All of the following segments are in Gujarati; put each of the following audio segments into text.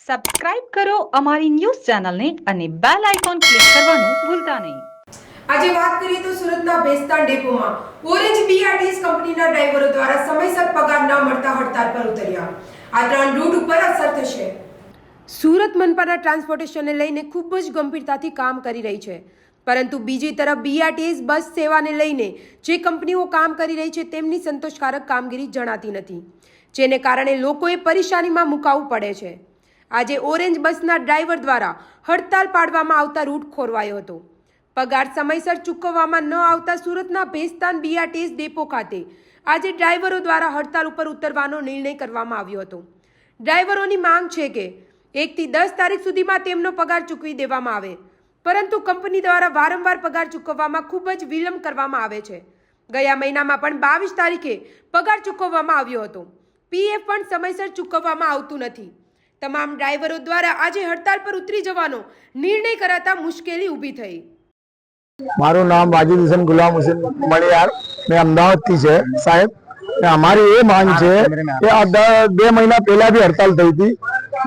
સબસ્ક્રાઇબ કરો અમારી ન્યૂઝ ચેનલને અને બેલ આઇકોન ક્લિક કરવાનું ભૂલતા નહીં। આજે વાત કરીએ તો સુરતના ભેસ્તાન ડેપોમાં ઓરેન્જ બીઆરટીએસ કંપનીના ડ્રાઈવરો દ્વારા સમયસર પગાર ન મળતા હડતાળ પર ઉતર્યા। આ ત્રણ રૂટ ઉપર અસર થશે। સુરત મનપાના ટ્રાન્સપોર્ટેશનને લઈને ખૂબ જ ગંભીરતાથી કામ કરી રહી છે, પરંતુ બીજી તરફ બીઆરટીએસ બસ સેવાને લઈને જે કંપનીઓ કામ કરી રહી છે તેમની સંતોષકારક કામગીરી જણાતી નથી, જેને કારણે લોકોએ પરેશાનીમાં મુકાવવું પડે છે। આજે ઓરેન્જ બસના ડ્રાઈવર દ્વારા હડતાળ પાડવામાં આવતા રૂટ ખોરવાયો હતો। પગાર સમયસર ચૂકવવામાં ન આવતા સુરતના ભેસ્તાન બીઆરટીએસ ડેપો ખાતે આજે ડ્રાઈવરો દ્વારા હડતાળ ઉપર ઉતરવાનો નિર્ણય કરવામાં આવ્યો હતો। ડ્રાઈવરોની માંગ છે કે 1 થી 10 તારીખ સુધીમાં તેમનો પગાર ચૂકવી દેવામાં આવે, પરંતુ કંપની દ્વારા વારંવાર પગાર ચૂકવવામાં ખૂબ જ વિલંબ કરવામાં આવે છે। ગયા મહિનામાં પણ 22 તારીખે પગાર ચૂકવવામાં આવ્યો હતો। પીએફ પણ સમયસર ચૂકવવામાં આવતું નથી। તમામ ડ્રાઈવરો દ્વારા આજે હડતાળ પર ઉતરી જવાનો નિર્ણય કરાતા મુશ્કેલી ઊભી થઈ। મારું નામ વાજીદ હુસૈન ગુલામ હુસૈન મણિયાર, મેં અમદાવાદથી છે સાહેબ। અમારી એ માંગ છે કે આ 2 મહિના પહેલા બી હડતાલ થઈ હતી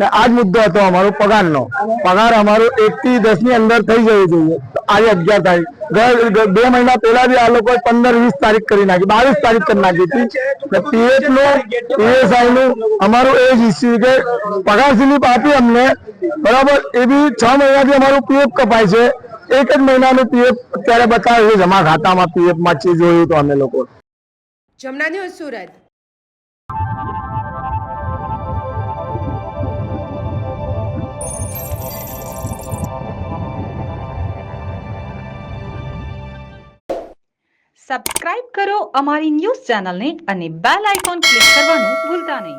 ને આ જ મુદ્દો હતો અમારો પગારનો। પગાર અમારો 1 થી 10 ની અંદર થઈ જવો જોઈએ। આજે 11 તારીખ, 2 મહિના પહેલા બી આ લોકોએ 15-20 તારીખ કરી નાખી, 22 તારીખ કરી નાખી હતી। પીએફ નું, પીએસઆઈ નું અમારું એ જ ઇસ્યુ કે પગાર સ્લીપ આપી અમને બરાબર, એ બી 6 મહિનાથી અમારું પીએફ કપાય છે। 1 જ મહિનાનું પીએફ અત્યારે બતાવે છે જમા ખાતામાં, પીએફ માં છે જોયું તો અમે લોકો। જમના ન્યૂઝ સુરત। સબસ્ક્રાઇબ કરો અમારી ન્યૂઝ ચેનલને અને બેલ આઇકોન ક્લિક કરવાનું ભૂલતા નહીં।